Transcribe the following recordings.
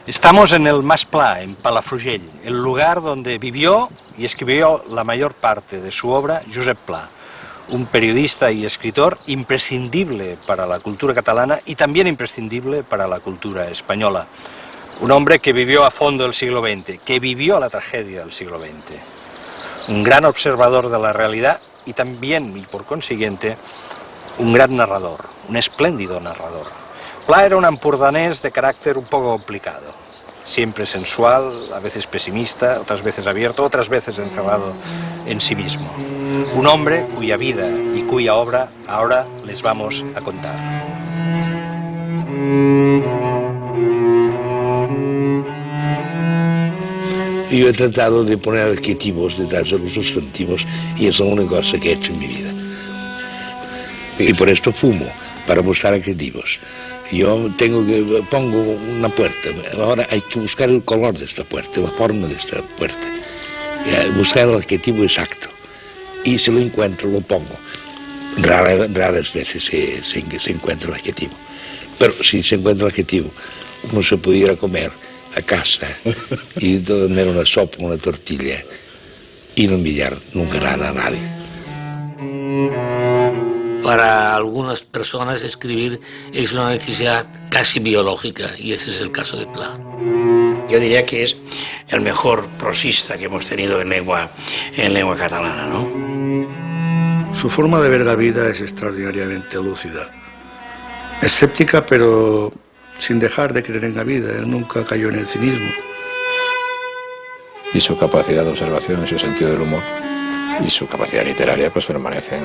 Estamos en el Mas Pla, en Palafrugell, el lugar donde vivió y escribió la mayor parte de su obra Josep Pla, un periodista y escritor imprescindible para la cultura catalana y también imprescindible para la cultura española. Un hombre que vivió a fondo el siglo XX, que vivió la tragedia del siglo XX. Un gran observador de la realidad y también, y por consiguiente, un gran narrador, un espléndido narrador. Pla era un empordanés de carácter un poco complicado, siempre sensual, a veces pesimista, otras veces abierto, otras veces encerrado en sí mismo. Un hombre cuya vida y cuya obra ahora les vamos a contar. Yo he tratado de poner adjetivos detrás de los sustantivos y es la única cosa que he hecho en mi vida. Y por esto fumo, para buscar adjetivos. Yo pongo una puerta, ahora hay que buscar el color de esta puerta, la forma de esta puerta, buscar el adjetivo exacto. Y si lo encuentro, lo pongo. Raras veces se encuentra el adjetivo. Pero si se encuentra el adjetivo, uno se pudiera comer a casa y comer una sopa, una tortilla y no envidiar nunca nada a nadie. Para algunas personas escribir es una necesidad casi biológica y ese es el caso de Pla. Yo diría que es el mejor prosista que hemos tenido en lengua catalana, ¿no? Su forma de ver la vida es extraordinariamente lúcida. Escéptica, pero sin dejar de creer en la vida. Él nunca cayó en el cinismo. Y su capacidad de observación y su sentido del humor y su capacidad literaria pues permanecen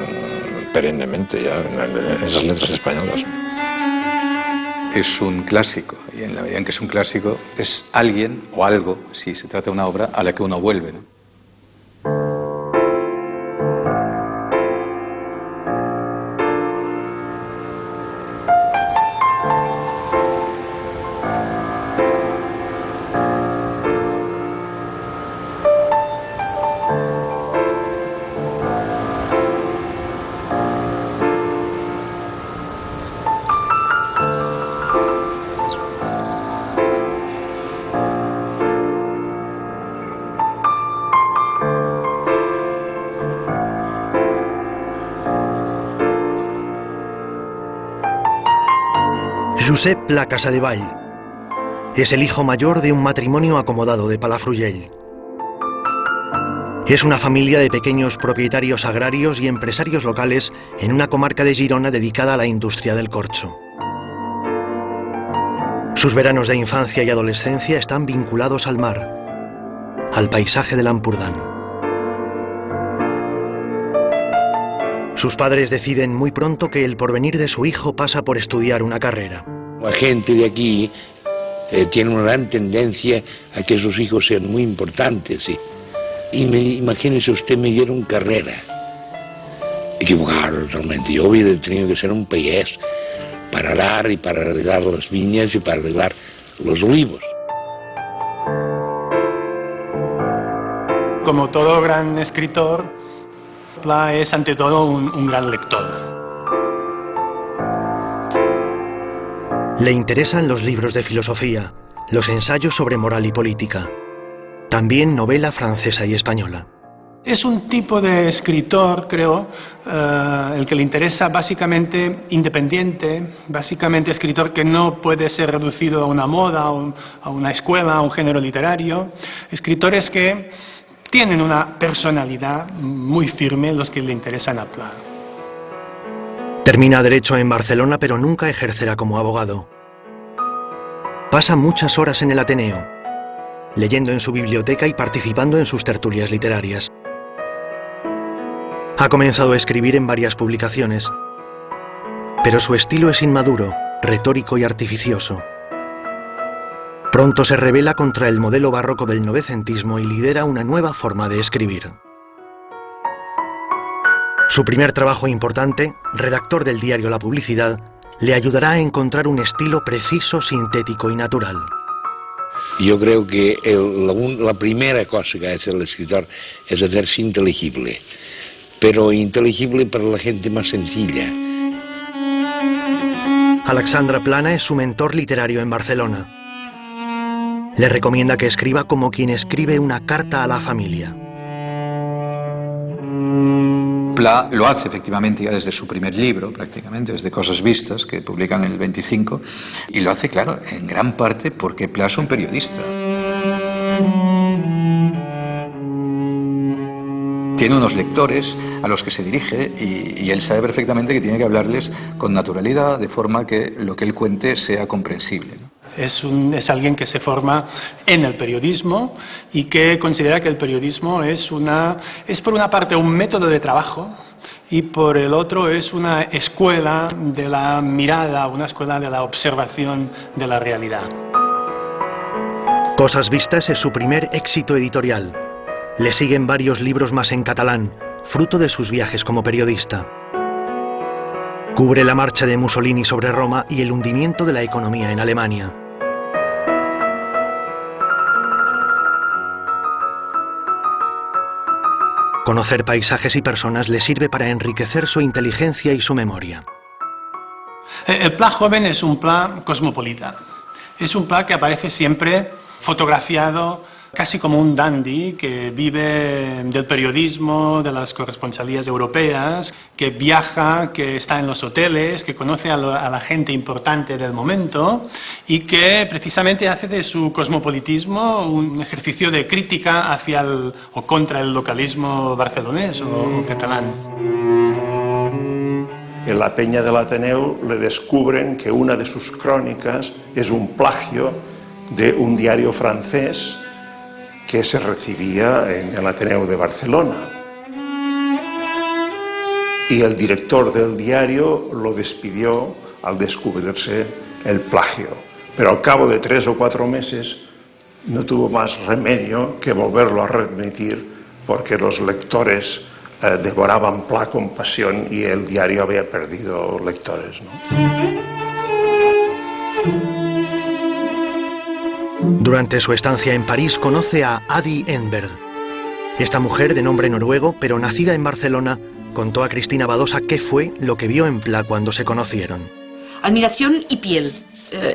perennemente ya en esas letras españolas. Es un clásico y en la medida en que es un clásico es alguien o algo, si se trata de una obra, a la que uno vuelve, ¿no? Josep Pla Casadevall es el hijo mayor de un matrimonio acomodado de Palafrugell. Es una familia de pequeños propietarios agrarios y empresarios locales en una comarca de Girona dedicada a la industria del corcho. Sus veranos de infancia y adolescencia están vinculados al mar, al paisaje del Ampurdán. Sus padres deciden muy pronto que el porvenir de su hijo pasa por estudiar una carrera. La gente de aquí tiene una gran tendencia a que sus hijos sean muy importantes, ¿sí? Y imagínese usted, me dieron carrera. Equivocado totalmente. Yo hubiera tenido que ser un payés para arar y para arreglar las viñas y para arreglar los olivos. Como todo gran escritor, Pla es ante todo un gran lector. Le interesan los libros de filosofía, los ensayos sobre moral y política, también novela francesa y española. Es un tipo de escritor, creo, el que le interesa básicamente independiente, básicamente escritor que no puede ser reducido a una moda, a una escuela, a un género literario. Escritores que tienen una personalidad muy firme, los que le interesan a Pla. Termina Derecho en Barcelona, pero nunca ejercerá como abogado. Pasa muchas horas en el Ateneo, leyendo en su biblioteca y participando en sus tertulias literarias. Ha comenzado a escribir en varias publicaciones, pero su estilo es inmaduro, retórico y artificioso. Pronto se rebela contra el modelo barroco del novecentismo y lidera una nueva forma de escribir. Su primer trabajo importante, redactor del diario La Publicidad, le ayudará a encontrar un estilo preciso, sintético y natural. Yo creo que la primera cosa que hace el escritor es hacerse inteligible, pero inteligible para la gente más sencilla. Alexandre Plana es su mentor literario en Barcelona. Le recomienda que escriba como quien escribe una carta a la familia. Pla lo hace efectivamente ya desde su primer libro, prácticamente, desde Cosas Vistas, que publican en el 25, y lo hace, claro, en gran parte porque Pla es un periodista. Tiene unos lectores a los que se dirige y él sabe perfectamente que tiene que hablarles con naturalidad, de forma que lo que él cuente sea comprensible, ¿no? Es alguien que se forma en el periodismo y que considera que el periodismo es por una parte un método de trabajo y por el otro es una escuela de la mirada, una escuela de la observación de la realidad. Cosas Vistas es su primer éxito editorial. Le siguen varios libros más en catalán, fruto de sus viajes como periodista. Cubre la marcha de Mussolini sobre Roma y el hundimiento de la economía en Alemania. Conocer paisajes y personas le sirve para enriquecer su inteligencia y su memoria. El Pla joven es un Pla cosmopolita. Es un Pla que aparece siempre fotografiado casi como un dandy que vive del periodismo, de las corresponsalías europeas, que viaja, que está en los hoteles, que conoce a la gente importante del momento y que precisamente hace de su cosmopolitismo un ejercicio de crítica hacia o contra el localismo barcelonés o catalán. En la Peña del Ateneu le descubren que una de sus crónicas es un plagio de un diario francés que se recibía en el Ateneu de Barcelona. Y el director del diario lo despidió al descubrirse el plagio. Pero al cabo de 3 o 4 meses no tuvo más remedio que volverlo a remitir porque los lectores devoraban Pla con pasión y el diario había perdido lectores, ¿no? Durante su estancia en París conoce a Adi Enberg. Esta mujer, de nombre noruego, pero nacida en Barcelona, contó a Cristina Badosa qué fue lo que vio en Pla cuando se conocieron. Admiración y piel.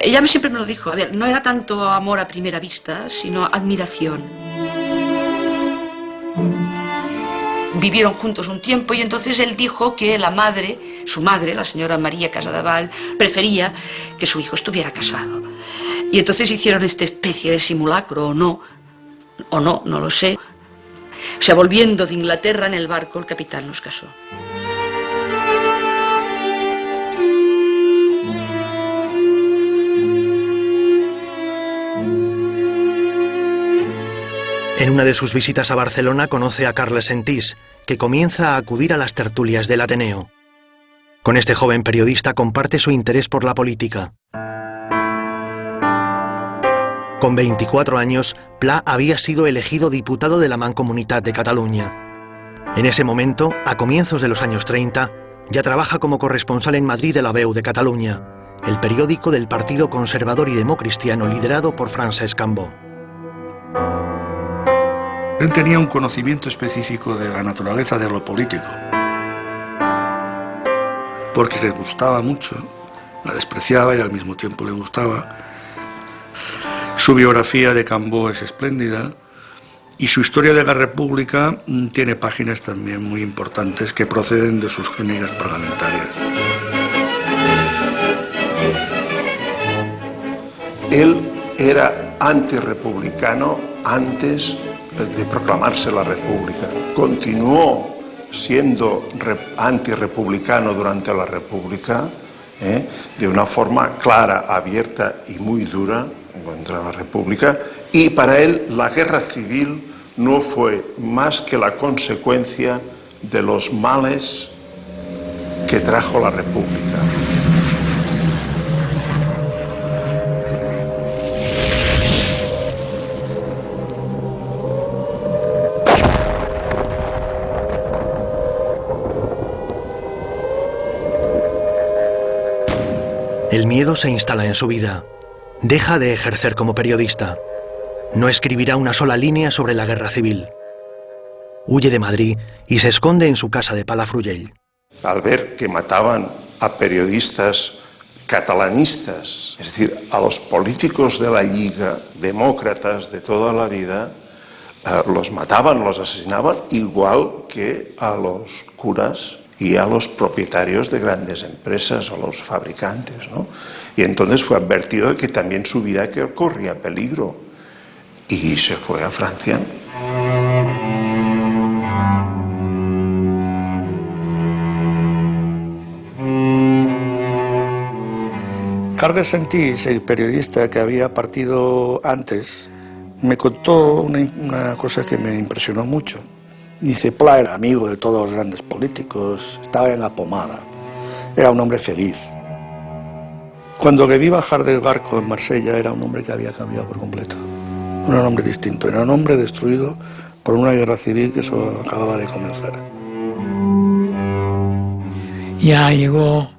Ella siempre me lo dijo. A ver, no era tanto amor a primera vista, sino admiración. Vivieron juntos un tiempo y entonces él dijo que su madre, la señora María Casadevall, prefería que su hijo estuviera casado. Y entonces hicieron esta especie de simulacro, o no, no lo sé. O sea, volviendo de Inglaterra en el barco, el capitán nos casó. En una de sus visitas a Barcelona conoce a Carles Sentís, que comienza a acudir a las tertulias del Ateneo. Con este joven periodista comparte su interés por la política. Con 24 años, Pla había sido elegido diputado de la Mancomunitat de Cataluña. En ese momento, a comienzos de los años 30, ya trabaja como corresponsal en Madrid de La Veu de Cataluña, el periódico del Partido Conservador y Democristiano liderado por Francesc Cambó. Él tenía un conocimiento específico de la naturaleza de lo político, porque le gustaba mucho, la despreciaba y al mismo tiempo le gustaba. Su biografía de Cambó es espléndida y su historia de la República tiene páginas también muy importantes que proceden de sus crónicas parlamentarias. Él era antirrepublicano antes de proclamarse la República. Continuó siendo antirrepublicano durante la República, de una forma clara, abierta y muy dura contra la República, y para él la guerra civil no fue más que la consecuencia de los males que trajo la República. El miedo se instala en su vida. Deja de ejercer como periodista. No escribirá una sola línea sobre la guerra civil. Huye de Madrid y se esconde en su casa de Palafrugell. Al ver que mataban a periodistas catalanistas, es decir, a los políticos de la Lliga, demócratas de toda la vida, los mataban, los asesinaban, igual que a los curas y a los propietarios de grandes empresas o los fabricantes, ¿no? Y entonces fue advertido de que también su vida corría peligro y se fue a Francia. Carles Sentís, el periodista que había partido antes, me contó una cosa que me impresionó mucho. Dice, Pla era amigo de todos los grandes políticos, estaba en la pomada, era un hombre feliz. Cuando le vi bajar del barco en Marsella, era un hombre que había cambiado por completo. Era un hombre distinto, era un hombre destruido por una guerra civil que eso acababa de comenzar. Ya llegó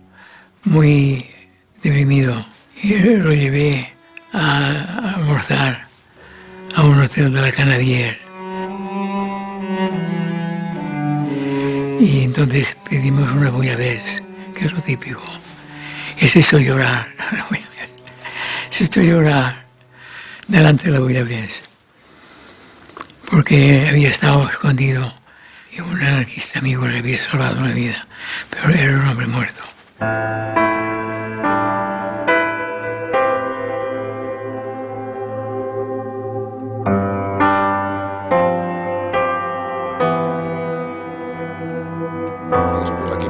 muy deprimido y lo llevé a almorzar a un hotel de la Canadier. Y entonces pedimos una bouillabaisse, que es lo típico. Es eso llorar, es esto llorar delante de la bouillabaisse. Porque había estado escondido y un anarquista amigo le había salvado la vida, pero era un hombre muerto.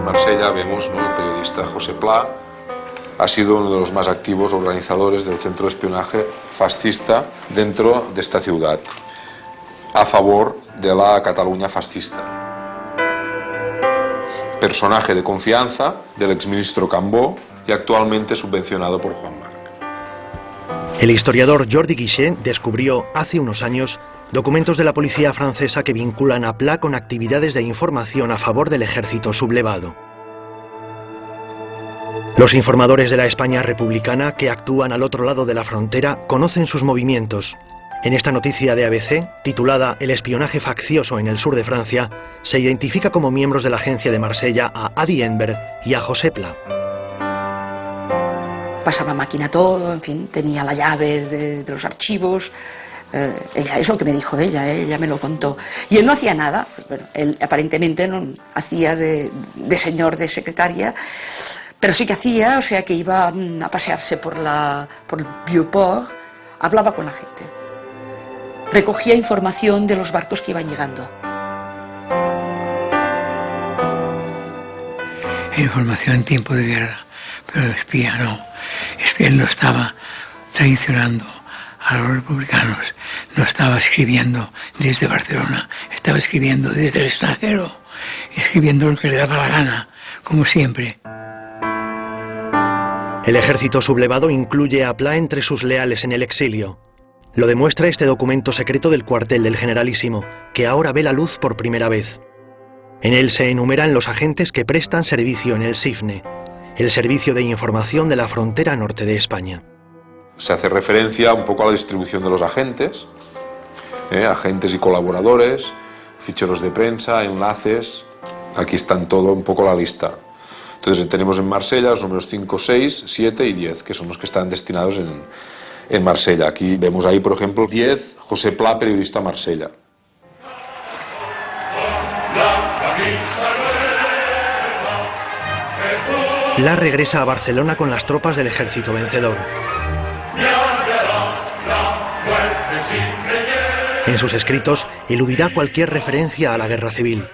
Marsella vemos, ¿no? El periodista José Pla ha sido uno de los más activos organizadores del centro de espionaje fascista dentro de esta ciudad, a favor de la Cataluña fascista. Personaje de confianza del exministro Cambó y actualmente subvencionado por Juan Marc. El historiador Jordi Guixé descubrió hace unos años documentos de la policía francesa que vinculan a Pla con actividades de información a favor del ejército sublevado. Los informadores de la España republicana que actúan al otro lado de la frontera conocen sus movimientos. En esta noticia de ABC, titulada El espionaje faccioso en el sur de Francia, se identifica como miembros de la agencia de Marsella a Adi Enver y a José Pla. Pasaba máquina todo, en fin, tenía la llave de los archivos. Ella, es lo que me dijo ella me lo contó. Y él no hacía nada, bueno, él aparentemente no hacía de señor de secretaria, pero sí que hacía, o sea que iba a pasearse por el Vieux-Port, hablaba con la gente, recogía información de los barcos que iban llegando. Información en tiempo de guerra, pero espía no. Espía no estaba traicionando a los republicanos, no estaba escribiendo desde Barcelona, estaba escribiendo desde el extranjero, escribiendo lo que le daba la gana, como siempre. El ejército sublevado incluye a Pla entre sus leales en el exilio. Lo demuestra este documento secreto del cuartel del Generalísimo, que ahora ve la luz por primera vez. En él se enumeran los agentes que prestan servicio en el SIFNE, el Servicio de Información de la Frontera Norte de España. Se hace referencia un poco a la distribución de los agentes, agentes y colaboradores, ficheros de prensa, enlaces. Aquí están todo un poco la lista. Entonces tenemos en Marsella los números 5, 6, 7 y 10, que son los que están destinados en Marsella. Aquí vemos ahí, por ejemplo, 10, José Pla, periodista Marsella. Pla regresa a Barcelona con las tropas del ejército vencedor. En sus escritos eludirá cualquier referencia a la guerra civil.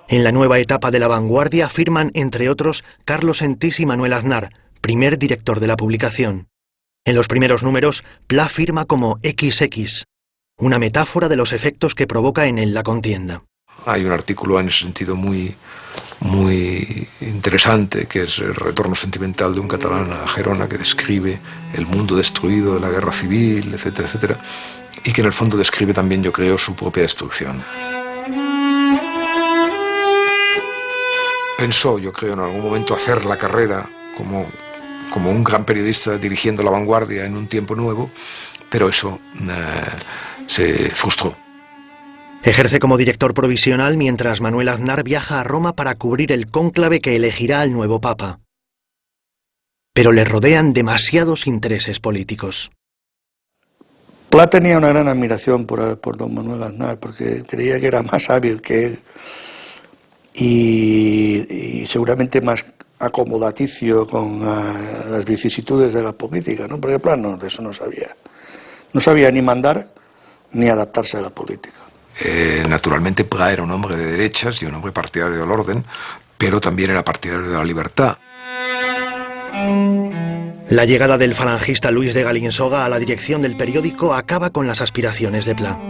En la nueva etapa de La Vanguardia firman, entre otros, Carlos Sentís y Manuel Aznar, primer director de la publicación. En los primeros números, Pla firma como XX, una metáfora de los efectos que provoca en él la contienda. Hay un artículo en ese sentido muy interesante, que es el retorno sentimental de un catalán a Gerona, que describe el mundo destruido de la guerra civil, etcétera, etcétera, y que en el fondo describe también, yo creo, su propia destrucción. Pensó, yo creo, en algún momento hacer la carrera como un gran periodista dirigiendo La Vanguardia en un tiempo nuevo, pero eso se frustró. Ejerce como director provisional mientras Manuel Aznar viaja a Roma para cubrir el cónclave que elegirá al nuevo papa. pero le rodean demasiados intereses políticos. Pla tenía una gran admiración por don Manuel Aznar, porque creía que era más hábil que él y seguramente más acomodaticio con las vicisitudes de la política, ¿no? Porque Pla de eso no sabía. No sabía ni mandar ni adaptarse a la política. Naturalmente Pla era un hombre de derechas y un hombre partidario del orden, pero también era partidario de la libertad. La llegada del falangista Luis de Galinsoga a la dirección del periódico acaba con las aspiraciones de Pla.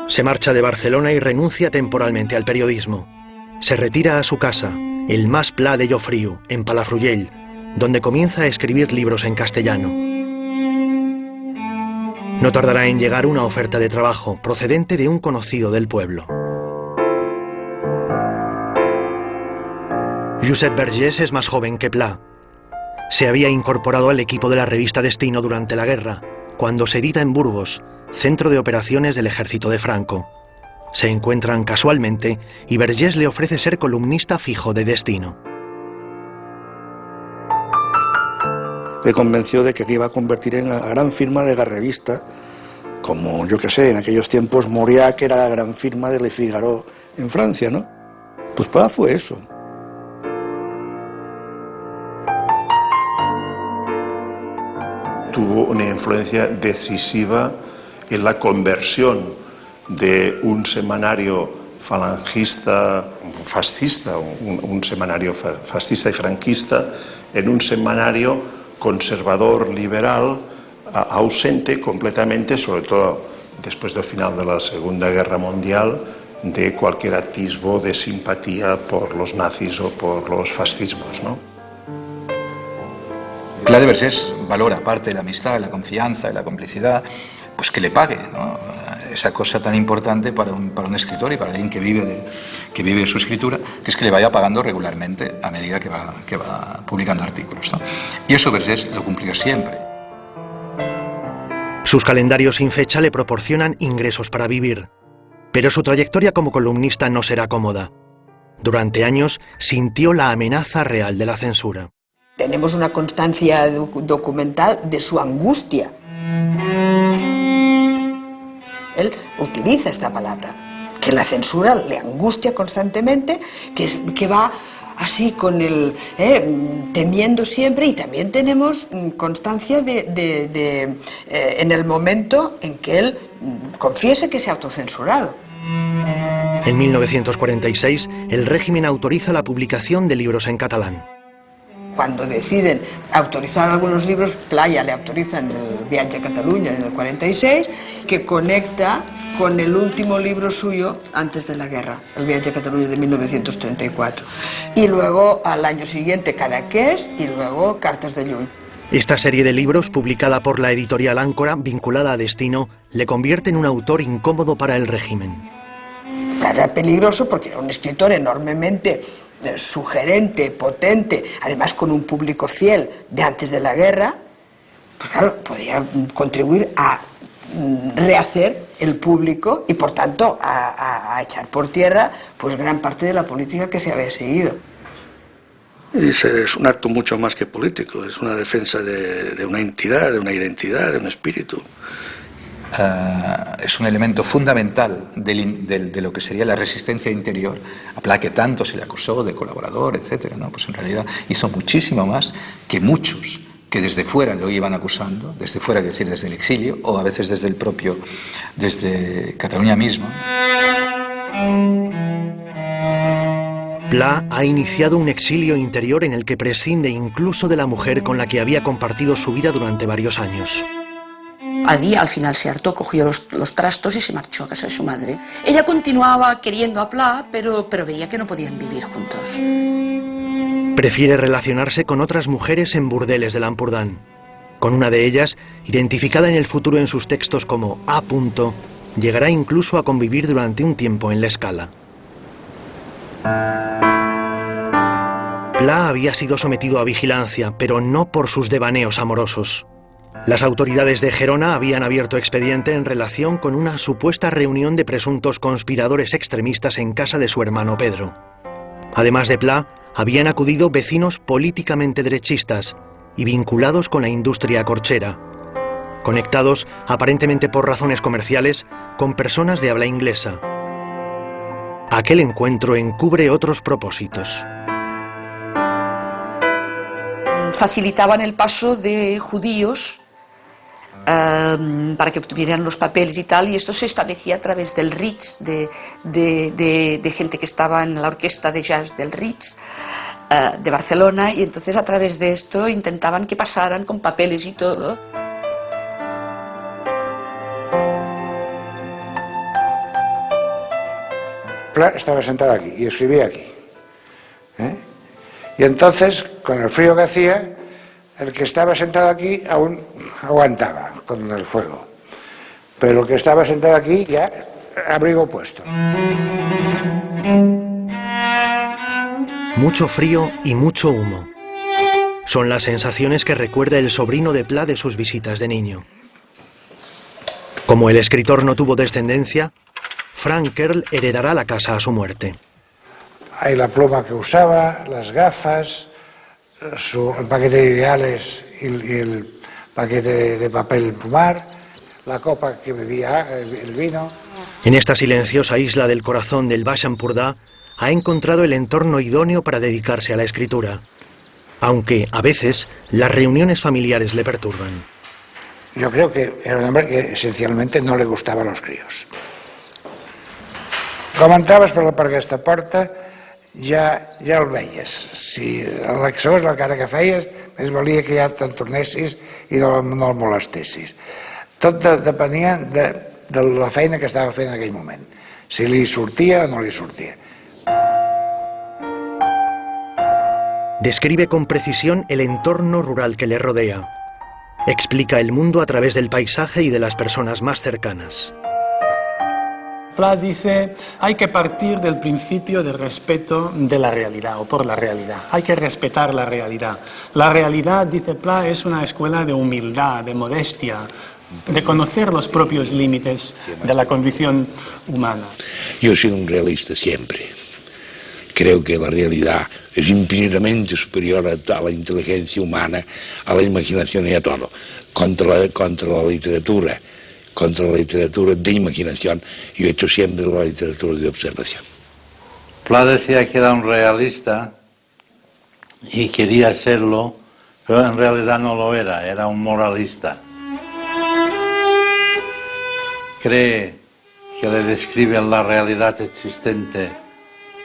Se marcha de Barcelona y renuncia temporalmente al periodismo. Se retira a su casa, el Mas Pla de Llofriu, en Palafrugell, donde comienza a escribir libros en castellano. No tardará en llegar una oferta de trabajo procedente de un conocido del pueblo. Josep Vergés es más joven que Pla. Se había incorporado al equipo de la revista Destino durante la guerra, cuando se edita en Burgos, centro de operaciones del ejército de Franco. Se encuentran casualmente y Vergés le ofrece ser columnista fijo de Destino. Le convenció de que iba a convertir en la gran firma de la revista, como yo que sé, en aquellos tiempos Mauriac era la gran firma de Le Figaro en Francia, ¿no? Pues Pla fue eso. Tuvo una influencia decisiva en la conversión de un semanario falangista, fascista, un semanario fascista y franquista, en un semanario conservador, liberal, ausente completamente, sobre todo después del final de la Segunda Guerra Mundial, de cualquier atisbo de simpatía por los nazis o por los fascismos, ¿no? Pla de Vergés valora, aparte de la amistad, la confianza y la complicidad, pues que le pague, ¿no? Esa cosa tan importante para un escritor y para alguien que vive de su escritura, que es que le vaya pagando regularmente a medida que va publicando artículos, ¿no? Y eso Vergés lo cumplió siempre. Sus calendarios sin fecha le proporcionan ingresos para vivir, pero su trayectoria como columnista no será cómoda. Durante años sintió la amenaza real de la censura. Tenemos una constancia documental de su angustia. Él utiliza esta palabra, que la censura le angustia constantemente, que va así con el temiendo siempre, y también tenemos constancia en el momento en que él confiesa que se ha autocensurado. En 1946, el régimen autoriza la publicación de libros en catalán. Cuando deciden autorizar algunos libros, Pla ya le autorizan el Viatge a Catalunya en el 46, que conecta con el último libro suyo antes de la guerra, el Viatge a Catalunya de 1934. Y luego, al año siguiente, Cadaqués, y luego Cartas de Llull. Esta serie de libros, publicada por la editorial Áncora, vinculada a Destino, le convierte en un autor incómodo para el régimen. Era peligroso porque era un escritor enormemente sugerente, potente, además con un público fiel de antes de la guerra, pues claro, podía contribuir a rehacer el público y por tanto a echar por tierra pues gran parte de la política que se había seguido. Y es un acto mucho más que político, es una defensa de una entidad, de una identidad, de un espíritu. Es un elemento fundamental de lo que sería la resistencia interior, a Pla que tanto se le acusó de colaborador, etcétera, ¿no? Pues en realidad hizo muchísimo más que muchos que desde fuera lo iban acusando, desde fuera, es decir, desde el exilio, o a veces desde Cataluña misma. Pla ha iniciado un exilio interior en el que prescinde incluso de la mujer con la que había compartido su vida durante varios años. Al final se hartó, cogió los trastos y se marchó a casa de su madre. Ella continuaba queriendo a Pla, pero veía que no podían vivir juntos. Prefiere relacionarse con otras mujeres en burdeles del Ampurdán. Con una de ellas, identificada en el futuro en sus textos como A. llegará incluso a convivir durante un tiempo en la Escala. Pla había sido sometido a vigilancia, pero no por sus devaneos amorosos. Las autoridades de Gerona habían abierto expediente en relación con una supuesta reunión de presuntos conspiradores extremistas en casa de su hermano Pedro. Además de Pla, habían acudido vecinos políticamente derechistas y vinculados con la industria corchera, conectados aparentemente por razones comerciales con personas de habla inglesa. Aquel encuentro encubre otros propósitos. Facilitaban el paso de judíos para que obtuvieran los papeles y tal, y esto se establecía a través del Ritz, de gente que estaba en la orquesta de jazz del Ritz de Barcelona, y entonces a través de esto intentaban que pasaran con papeles y todo. Estaba sentado aquí y escribía aquí, y entonces con el frío que hacía, el que estaba sentado aquí aún aguantaba con el fuego, pero el que estaba sentado aquí ya abrigo puesto. Mucho frío y mucho humo. Son las sensaciones que recuerda el sobrino de Pla de sus visitas de niño. Como el escritor no tuvo descendencia, Frank Kerl heredará la casa a su muerte. Hay la pluma que usaba, las gafas, el paquete de ideales y el paquete de papel fumar, la copa que bebía, el vino. En esta silenciosa isla del corazón del Baix Empordà ha encontrado el entorno idóneo para dedicarse a la escritura, aunque a veces las reuniones familiares le perturban. Yo creo que era un hombre que esencialmente no le gustaban los críos. Com entraves per aquesta porta ja el veies. Si segons la cara que feies, més valia que ja te'n tornessis i no el molestessis. Tot depenia de la feina que estava fent en aquell moment, si li sortia o no li sortia. Describe con precisión el entorno rural que le rodea. Explica el mundo a través del paisaje y de las personas más cercanas. Pla dice, hay que partir del principio del respeto de la realidad o por la realidad. Hay que respetar la realidad. La realidad, dice Pla, es una escuela de humildad, de modestia, de conocer los propios límites de la condición humana. Yo he sido un realista siempre. Creo que la realidad es infinitamente superior a la inteligencia humana, a la imaginación y a todo. Contra la literatura de imaginación, yo he hecho siempre la literatura de observación. Pla decía que era un realista y quería serlo, pero en realidad no lo era un moralista. Cree que le describen la realidad existente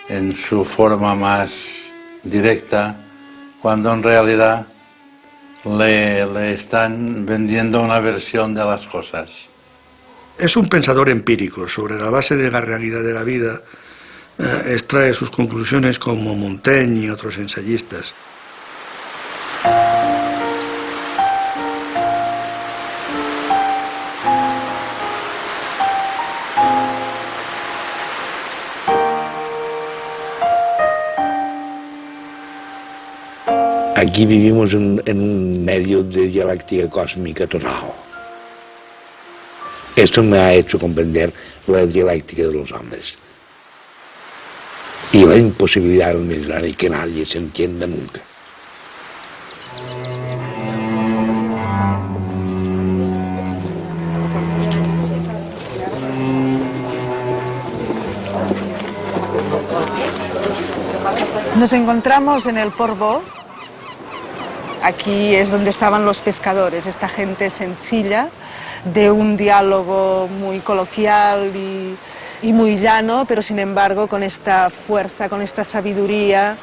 en su forma más directa, cuando en realidad le están vendiendo una versión de las cosas. Es un pensador empírico. Sobre la base de la realidad de la vida extrae sus conclusiones como Montaigne y otros ensayistas. Aquí vivimos en un medio de dialéctica cósmica total. Esto me ha hecho comprender la dialéctica de los hombres y la imposibilidad de que nadie se entienda nunca. Nos encontramos en el Portbou. Aquí es donde estaban los pescadores, esta gente sencilla, de un diálogo muy coloquial y muy llano, pero sin embargo con esta fuerza, con esta sabiduría,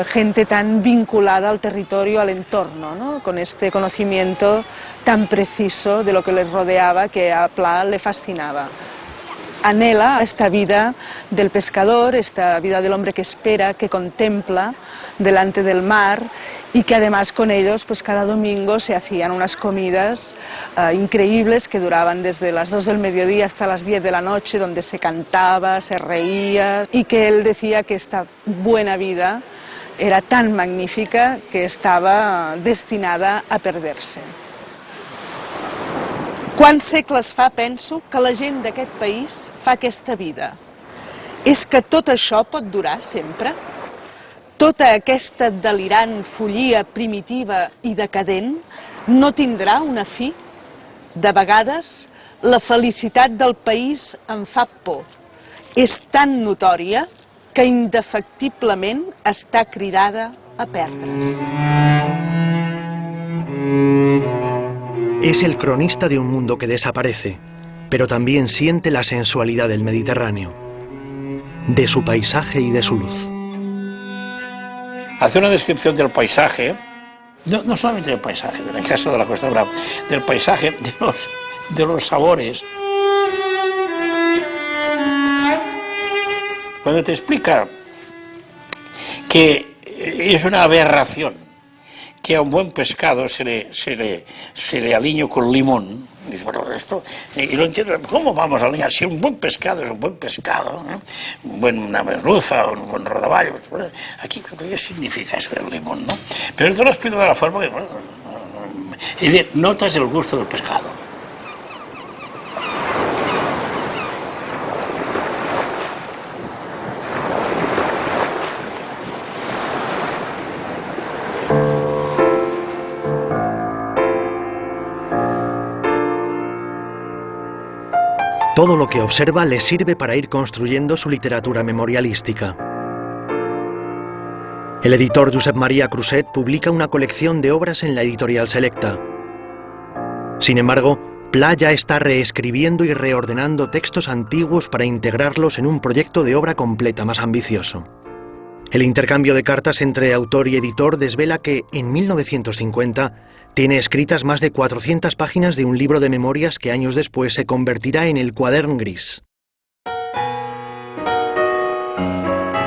gente tan vinculada al territorio, al entorno, ¿no? Con este conocimiento tan preciso de lo que les rodeaba que a Pla le fascinaba. Anhela esta vida del pescador, esta vida del hombre que espera, que contempla delante del mar y que además con ellos pues cada domingo se hacían unas comidas increíbles que duraban desde las 2 del mediodía hasta las 10 de la noche, donde se cantaba, se reía y que él decía que esta buena vida era tan magnífica que estava destinada a perder-se. Quants segles fa, penso, que la gent d'aquest país fa aquesta vida? És que tot això pot durar sempre? tota aquesta delirant follia primitiva i decadent no tindrà una fi? De vegades, la felicitat del país em fa por. És tan notòria que indefectiblement està cridada a perdre's. Es el cronista de un mundo que desaparece, pero también siente la sensualidad del Mediterráneo, de su paisaje y de su luz. Hace una descripción del paisaje, no solamente del paisaje, en el caso de la Costa Brava, del paisaje, de los sabores. Cuando te explica que es una aberración que a un buen pescado se le aliñe con limón, dice, bueno, esto, y lo entiendo, ¿cómo vamos a alinear? Si un buen pescado es un buen pescado, ¿no? Una merluza o un buen rodaballo, bueno, aquí, ¿qué significa eso del limón, no? Pero esto lo explico de la forma que, bueno, notas el gusto del pescado. Todo lo que observa le sirve para ir construyendo su literatura memorialística. El editor Josep Maria Crusset publica una colección de obras en la editorial Selecta. Sin embargo, Pla ya está reescribiendo y reordenando textos antiguos para integrarlos en un proyecto de obra completa más ambicioso. El intercambio de cartas entre autor y editor desvela que, en 1950, tiene escritas más de 400 páginas de un libro de memorias que años después se convertirá en el Quadern Gris.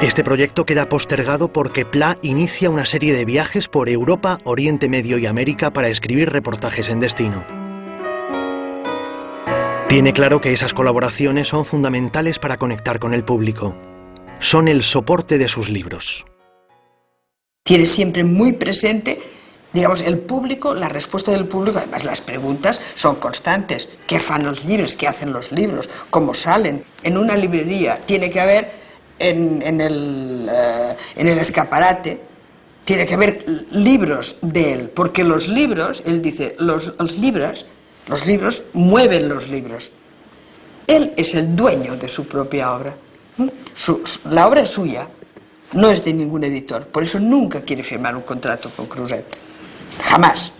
Este proyecto queda postergado porque Pla inicia una serie de viajes por Europa, Oriente Medio y América para escribir reportajes en destino. Tiene claro que esas colaboraciones son fundamentales para conectar con el público. Son el soporte de sus libros. Tiene siempre muy presente, digamos, el público, la respuesta del público. Además, las preguntas son constantes. ¿Qué fan los libros? ¿Qué hacen los libros? ¿Cómo salen? En una librería tiene que haber, en el escaparate, tiene que haber libros de él, porque los libros, él dice, los libros mueven los libros. Él es el dueño de su propia obra. La obra es suya, no es de ningún editor, por eso nunca quiere firmar un contrato con Crusset, jamás.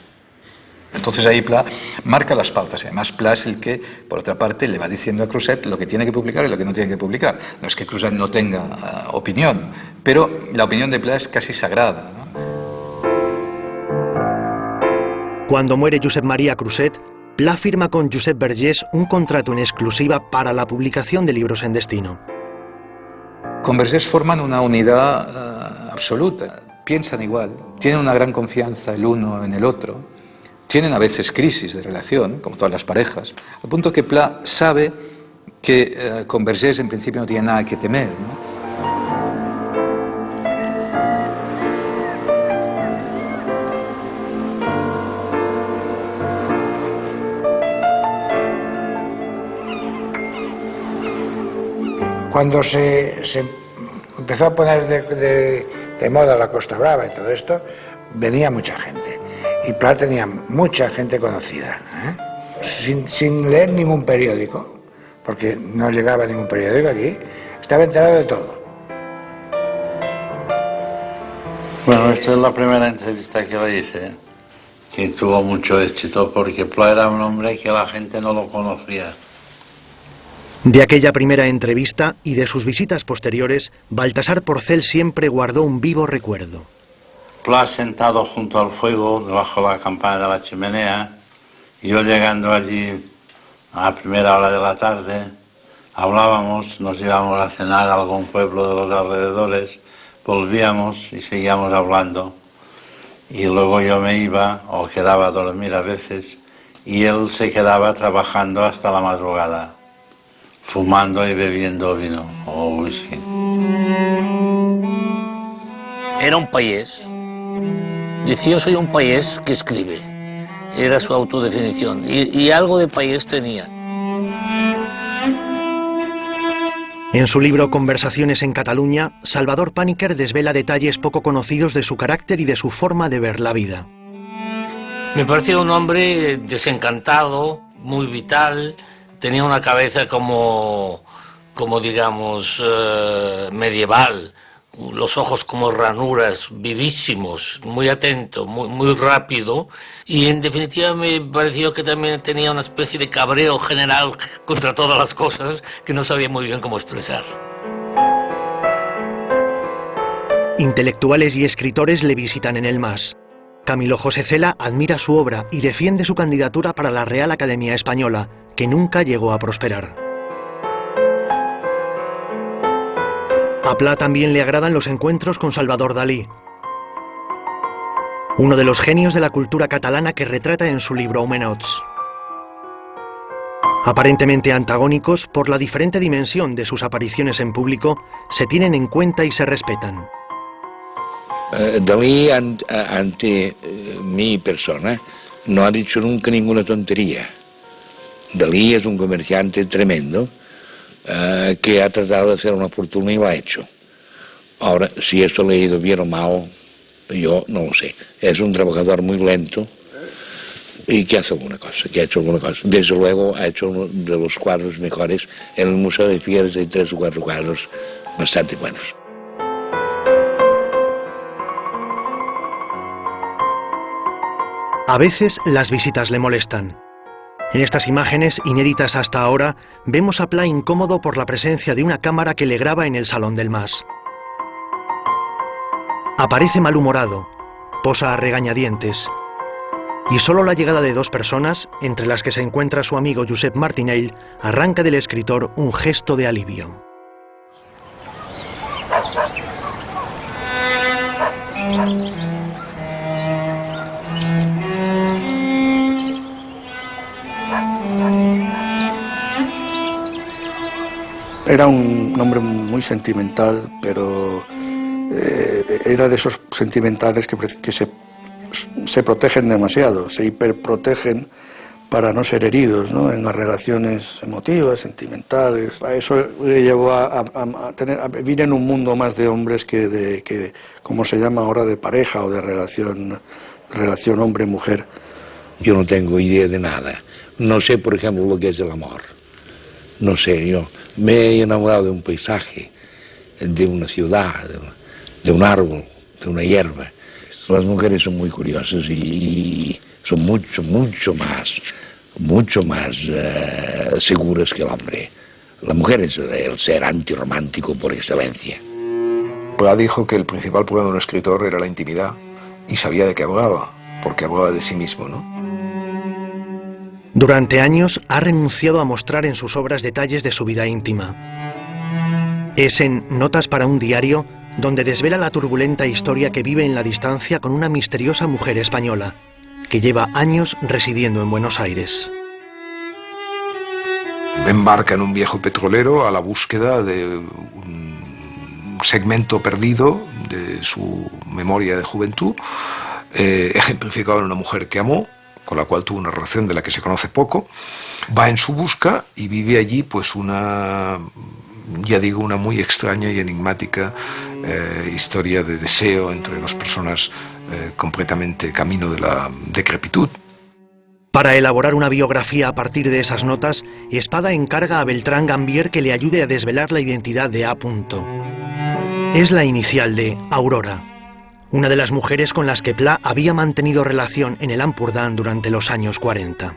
Entonces ahí Pla marca las pautas y además Pla es el que, por otra parte, le va diciendo a Crusset lo que tiene que publicar y lo que no tiene que publicar. No es que Crusset no tenga opinión, pero la opinión de Pla es casi sagrada, ¿no? Cuando muere Josep Maria Crusset, Pla firma con Josep Vergés un contrato en exclusiva para la publicación de libros en destino. Con Vergés forman una unidad absoluta, piensan igual, tienen una gran confianza el uno en el otro, tienen a veces crisis de relación, como todas las parejas, al punto que Pla sabe que con Vergés en principio no tiene nada que temer, ¿no? Cuando se empezó a poner de moda la Costa Brava y todo esto, venía mucha gente. Y Pla tenía mucha gente conocida, sin leer ningún periódico, porque no llegaba ningún periódico aquí, estaba enterado de todo. Bueno, esta es la primera entrevista que le hice, que tuvo mucho éxito, porque Pla era un hombre que la gente no lo conocía. De aquella primera entrevista y de sus visitas posteriores, Baltasar Porcel siempre guardó un vivo recuerdo. Pla sentado junto al fuego, debajo de la campana de la chimenea, y yo llegando allí a la primera hora de la tarde, hablábamos, nos íbamos a cenar a algún pueblo de los alrededores, volvíamos y seguíamos hablando. Y luego yo me iba o quedaba a dormir a veces, y él se quedaba trabajando hasta la madrugada, fumando y bebiendo vino o whisky. Era un payés. Dice, yo soy un payés que escribe. Era su autodefinición. Y algo de payés tenía. En su libro Conversaciones en Cataluña, Salvador Pàniker desvela detalles poco conocidos de su carácter y de su forma de ver la vida. Me parecía un hombre desencantado, muy vital, tenía una cabeza como digamos, medieval, los ojos como ranuras, vivísimos, muy atento, muy rápido, y en definitiva me pareció que también tenía una especie de cabreo general contra todas las cosas que no sabía muy bien cómo expresar. Intelectuales y escritores le visitan en el MAS. Camilo José Cela admira su obra y defiende su candidatura para la Real Academia Española, que nunca llegó a prosperar. A Pla también le agradan los encuentros con Salvador Dalí, uno de los genios de la cultura catalana que retrata en su libro Homenots. Aparentemente antagónicos, por la diferente dimensión de sus apariciones en público, se tienen en cuenta y se respetan. Dalí, ante mi persona, no ha dicho nunca ninguna tontería. Dalí es un comerciante tremendo que ha tratado de hacer una fortuna y lo ha hecho. Ahora, si esto le ha ido bien o mal, yo no lo sé. Es un trabajador muy lento y que hace alguna cosa, que ha hecho alguna cosa. Desde luego ha hecho uno de los cuadros mejores. En el Museo de Figueres hay 3 o 4 cuadros bastante buenos. A veces las visitas le molestan. En estas imágenes, inéditas hasta ahora, vemos a Pla incómodo por la presencia de una cámara que le graba en el salón del MAS. Aparece malhumorado, posa a regañadientes, y solo la llegada de 2 personas, entre las que se encuentra su amigo Josep Martinell, arranca del escritor un gesto de alivio. Era un hombre muy sentimental, pero era de esos sentimentales que se protegen demasiado, se hiperprotegen para no ser heridos, ¿no?, en las relaciones emotivas, sentimentales. A eso le llevó a vivir en un mundo más de hombres que como se llama ahora, de pareja o de relación hombre-mujer. Yo no tengo idea de nada. No sé, por ejemplo, lo que es el amor. No sé, yo me he enamorado de un paisaje, de una ciudad, de un árbol, de una hierba. Las mujeres son muy curiosas y son mucho más seguras que el hombre. La mujer es el ser antirromántico por excelencia. Pla dijo que el principal problema de un escritor era la intimidad y sabía de qué hablaba, porque hablaba de sí mismo, ¿no? Durante años ha renunciado a mostrar en sus obras detalles de su vida íntima. Es en Notas para un diario donde desvela la turbulenta historia que vive en la distancia con una misteriosa mujer española, que lleva años residiendo en Buenos Aires. Embarca en un viejo petrolero a la búsqueda de un segmento perdido de su memoria de juventud, ejemplificado en una mujer que amó, con la cual tuvo una relación de la que se conoce poco. Va en su busca y vive allí pues una muy extraña y enigmática historia de deseo entre 2 personas completamente camino de la decrepitud. Para elaborar una biografía a partir de esas notas, Espada encarga a Beltrán Gambier que le ayude a desvelar la identidad de A. Es la inicial de Aurora, una de las mujeres con las que Pla había mantenido relación en el Ampurdán durante los años 40.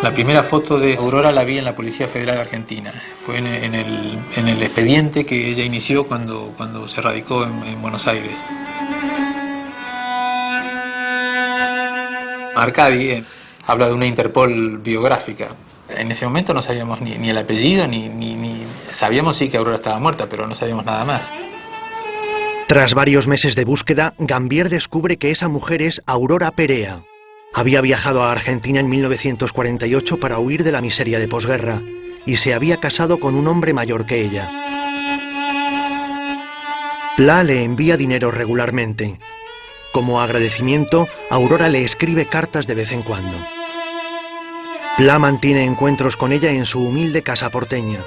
La primera foto de Aurora la vi en la Policía Federal Argentina. Fue en el expediente que ella inició cuando se radicó en Buenos Aires. Arcadi habla de una Interpol biográfica. En ese momento no sabíamos ni el apellido, ni sabíamos sí que Aurora estaba muerta, pero no sabíamos nada más. Tras varios meses de búsqueda, Gambier descubre que esa mujer es Aurora Perea. Había viajado a Argentina en 1948 para huir de la miseria de posguerra y se había casado con un hombre mayor que ella. Pla le envía dinero regularmente. Como agradecimiento, Aurora le escribe cartas de vez en cuando. Pla mantiene encuentros con ella en su humilde casa porteña.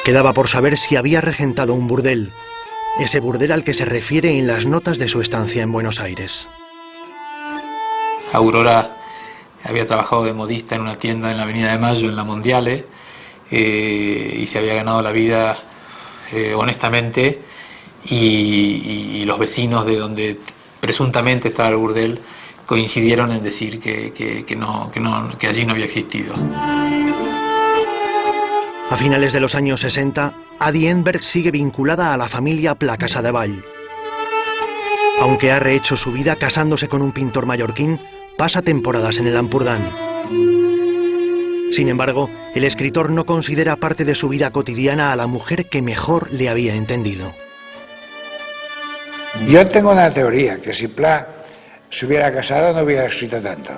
Quedaba por saber si había regentado un burdel, ese burdel al que se refiere en las notas de su estancia en Buenos Aires. Aurora había trabajado de modista en una tienda en la Avenida de Mayo, en la Mondiale, y se había ganado la vida honestamente, y los vecinos de donde presuntamente estaba el burdel coincidieron en decir que allí no había existido. A finales de los años 60, Adi Enberg sigue vinculada a la familia Pla Casadevall. Aunque ha rehecho su vida casándose con un pintor mallorquín, pasa temporadas en el Ampurdán. Sin embargo, el escritor no considera parte de su vida cotidiana a la mujer que mejor le había entendido. Yo tengo una teoría, que si Pla se hubiera casado no hubiera escrito tanto.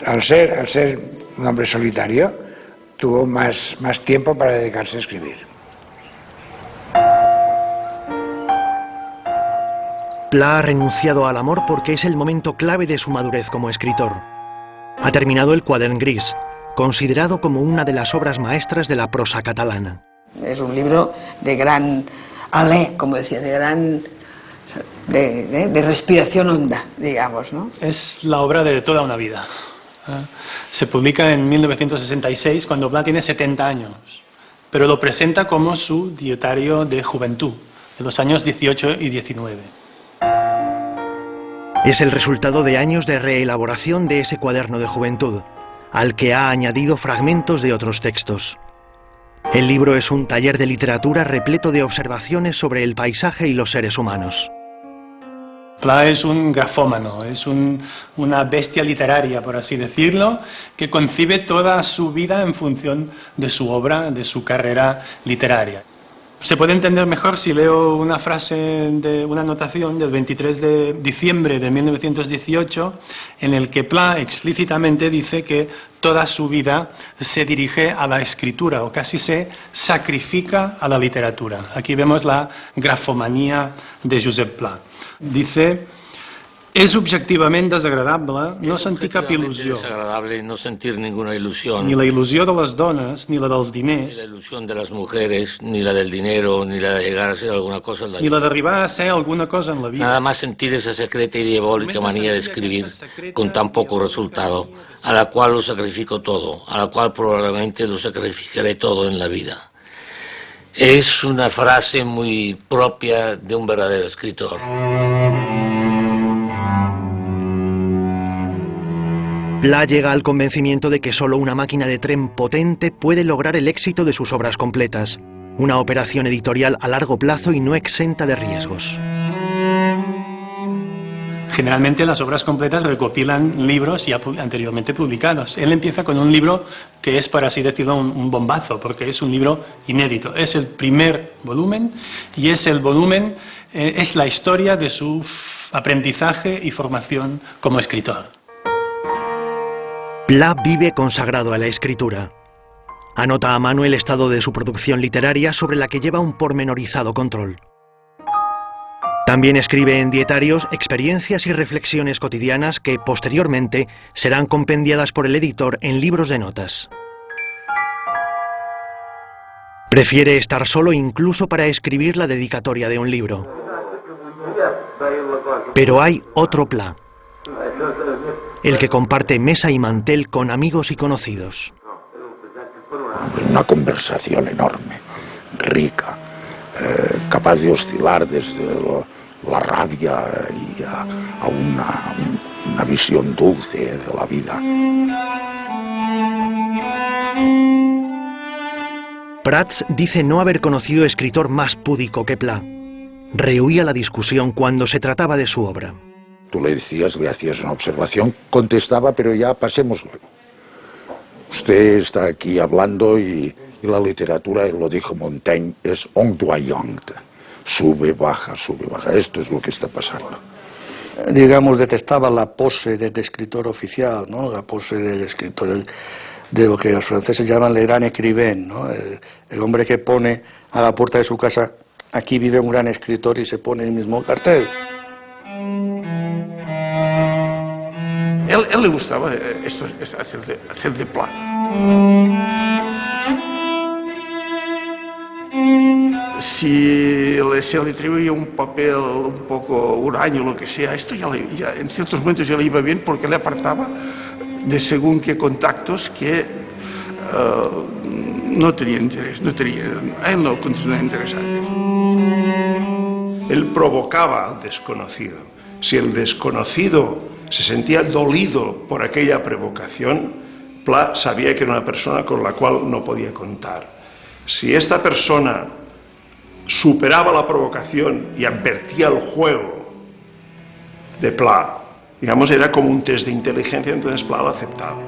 Al ser un hombre solitario, tuvo más tiempo para dedicarse a escribir. Pla ha renunciado al amor porque es el momento clave de su madurez como escritor. Ha terminado el Quadern Gris, considerado como una de las obras maestras de la prosa catalana. Es un libro de gran alé, como decía, de respiración honda, digamos, ¿no? Es la obra de toda una vida. Se publica en 1966, cuando Pla tiene 70 años, pero lo presenta como su dietario de juventud, de los años 18 y 19. Es el resultado de años de reelaboración de ese cuaderno de juventud, al que ha añadido fragmentos de otros textos. El libro es un taller de literatura repleto de observaciones sobre el paisaje y los seres humanos. Pla es un grafómano, es una bestia literaria, por así decirlo, que concibe toda su vida en función de su obra, de su carrera literaria. Se puede entender mejor si leo una frase de una anotación del 23 de diciembre de 1918, en el que Pla explícitamente dice que toda su vida se dirige a la escritura, o casi se sacrifica a la literatura. Aquí vemos la grafomanía de Josep Pla. Dice: és objectivament desagradable no sentir cap il·lusió. Desagradable no sentir ninguna ilusión. Ni la il·lusió de les dones, ni la dels diners. Ni la ilusión de las mujeres, ni la del dinero, ni la de llegar a ser alguna cosa en la vida. Ni la d'arribar a ser alguna cosa en la vida. Nada más sentir esa secreta y diabólica manía de escribir con tan poco resultado, a la cual lo sacrifico todo, a la cual probablemente lo sacrificaré todo en la vida. Es una frase muy propia de un verdadero escritor. Pla llega al convencimiento de que solo una máquina de tren potente puede lograr el éxito de sus obras completas, una operación editorial a largo plazo y no exenta de riesgos. Generalmente las obras completas recopilan libros ya anteriormente publicados. Él empieza con un libro que es, por así decirlo, un bombazo, porque es un libro inédito. Es el primer volumen y es el volumen, es la historia de su aprendizaje y formación como escritor. Pla vive consagrado a la escritura. Anota a mano el estado de su producción literaria, sobre la que lleva un pormenorizado control. También escribe en dietarios experiencias y reflexiones cotidianas que, posteriormente, serán compendiadas por el editor en libros de notas. Prefiere estar solo incluso para escribir la dedicatoria de un libro. Pero hay otro Pla, el que comparte mesa y mantel con amigos y conocidos. Una conversación enorme, rica, capaz de oscilar desde la rabia y a una visión dulce de la vida. Prats dice no haber conocido escritor más púdico que Pla. Rehuía la discusión cuando se trataba de su obra. Tú le decías, le hacías una observación, contestaba, pero ya pasémoslo. Usted está aquí hablando y la literatura, lo dijo Montaigne, es ondoyante. Sube, baja, sube, baja. Esto es lo que está pasando. Digamos, detestaba la pose del escritor oficial, ¿no? La pose del escritor, de lo que los franceses llaman le gran écrivain, ¿no? El hombre que pone a la puerta de su casa: aquí vive un gran escritor, y se pone el mismo cartel. Él le gustaba esto, hacer de Pla. si se le atribuía un papel un poco huraño o lo que sea, esto ya en ciertos momentos ya le iba bien porque le apartaba de según qué contactos que no tenía interés, a él no consideraba interesantes. Él provocaba al desconocido. Si el desconocido se sentía dolido por aquella provocación, Pla sabía que era una persona con la cual no podía contar. Si esta persona superaba la provocación y advertía el juego de Pla, digamos, era como un test de inteligencia, entonces Pla lo aceptaba.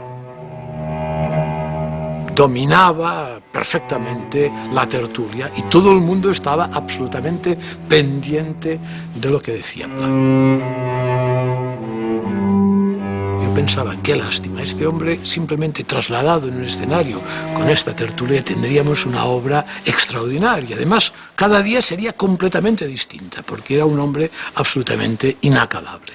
Dominaba perfectamente la tertulia y todo el mundo estaba absolutamente pendiente de lo que decía Pla. Yo pensaba, qué lástima, este hombre simplemente trasladado en un escenario con esta tertulia tendríamos una obra extraordinaria. Además, cada día sería completamente distinta porque era un hombre absolutamente inacabable.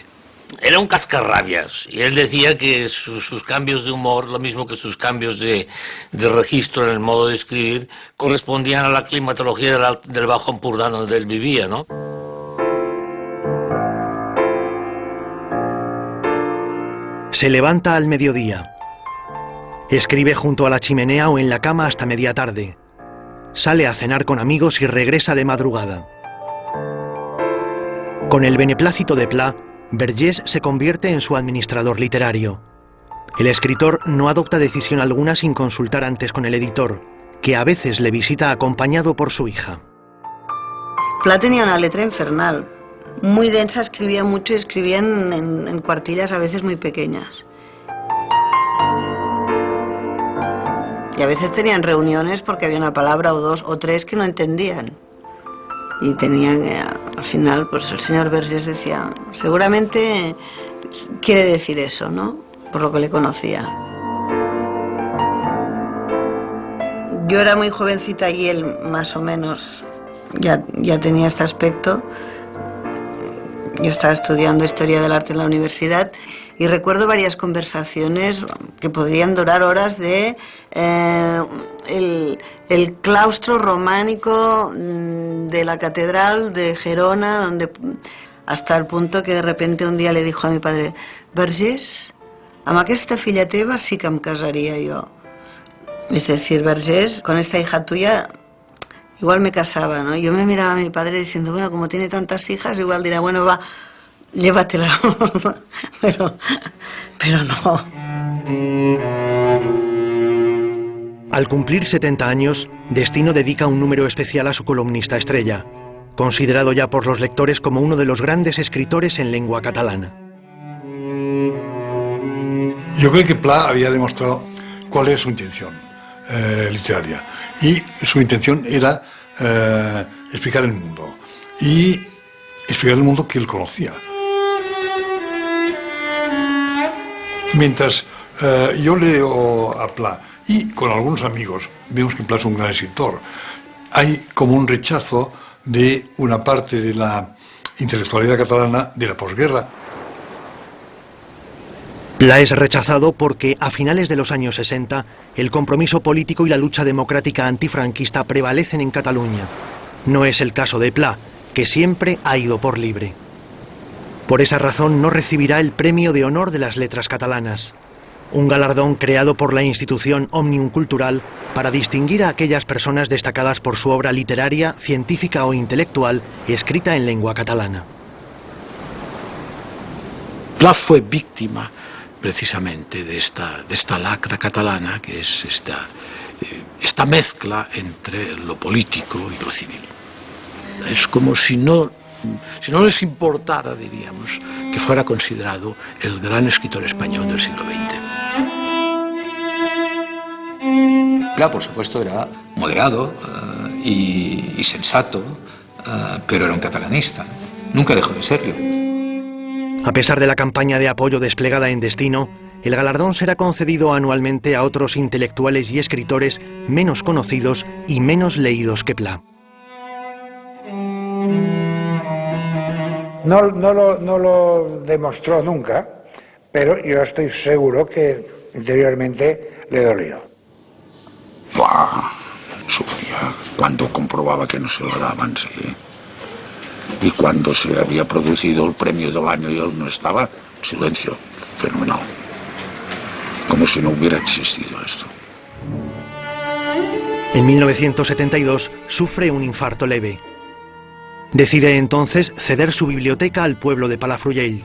Era un cascarrabias y él decía que sus cambios de humor, lo mismo que sus cambios de registro en el modo de escribir, correspondían a la climatología del Bajo Empordà donde él vivía, ¿no? Se levanta al mediodía. Escribe junto a la chimenea o en la cama hasta media tarde. Sale a cenar con amigos y regresa de madrugada. Con el beneplácito de Pla, Vergés se convierte en su administrador literario. El escritor no adopta decisión alguna sin consultar antes con el editor, que a veces le visita acompañado por su hija. Pla tenía una letra infernal, muy densa, escribía mucho y escribía en cuartillas a veces muy pequeñas. Y a veces tenían reuniones porque había una palabra o dos o tres que no entendían. Y tenían, al final, pues el señor Vergés decía, seguramente quiere decir eso, ¿no? Por lo que le conocía. Yo era muy jovencita y él más o menos ya tenía este aspecto. Yo estaba estudiando Historia del Arte en la universidad y recuerdo varias conversaciones que podrían durar horas de el claustro románico de la catedral de Gerona, donde hasta el punto que de repente un día le dijo a mi padre, Vergés, amb aquesta filla teva sí que em casaria jo. Es decir, Vergés, con esta hija tuya igual me casaba, ¿no? Yo me miraba a mi padre diciendo, bueno, como tiene tantas hijas, igual dirá, bueno, va, llévatela. pero no. Al cumplir 70 años, Destino dedica un número especial a su columnista estrella, considerado ya por los lectores como uno de los grandes escritores en lengua catalana. Yo creo que Pla había demostrado cuál es su intención literaria. Y su intención era explicar el mundo. Y explicar el mundo que él conocía. Mientras yo leo a Pla y con algunos amigos vemos que Pla es un gran escritor, hay como un rechazo de una parte de la intelectualidad catalana de la posguerra. Pla es rechazado porque, a finales de los años 60, el compromiso político y la lucha democrática antifranquista prevalecen en Cataluña. No es el caso de Pla, que siempre ha ido por libre. Por esa razón no recibirá el Premio de Honor de las Letras Catalanas, un galardón creado por la institución Òmnium Cultural para distinguir a aquellas personas destacadas por su obra literaria, científica o intelectual escrita en lengua catalana. Pla fue víctima precisamente de esta lacra catalana, que es esta mezcla entre lo político y lo civil. Es como si no les importara, diríamos, que fuera considerado el gran escritor español del siglo XX. Pla, por supuesto, era moderado y sensato, pero era un catalanista. Nunca dejó de serlo. A pesar de la campaña de apoyo desplegada en Destino, el galardón será concedido anualmente a otros intelectuales y escritores menos conocidos y menos leídos que Pla. No lo demostró nunca, pero yo estoy seguro que interiormente le dolió. Sufría cuando comprobaba que no se lo daban, sí. Y cuando se había producido el premio del año y él no estaba, silencio, fenomenal. Como si no hubiera existido esto. En 1972 sufre un infarto leve. Decide entonces ceder su biblioteca al pueblo de Palafrugell.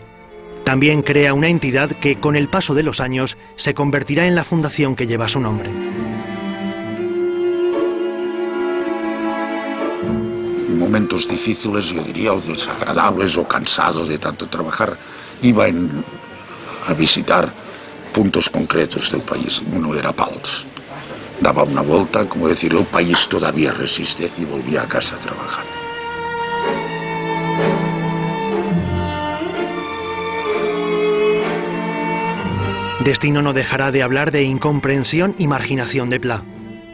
También crea una entidad que, con el paso de los años, se convertirá en la fundación que lleva su nombre. En momentos difíciles, yo diría, o desagradables o cansado de tanto trabajar, iba a visitar puntos concretos del país. Uno era Pals. Daba una vuelta, como decir, el país todavía resiste, y volvía a casa a trabajar. Destino no dejará de hablar de incomprensión y marginación de Pla.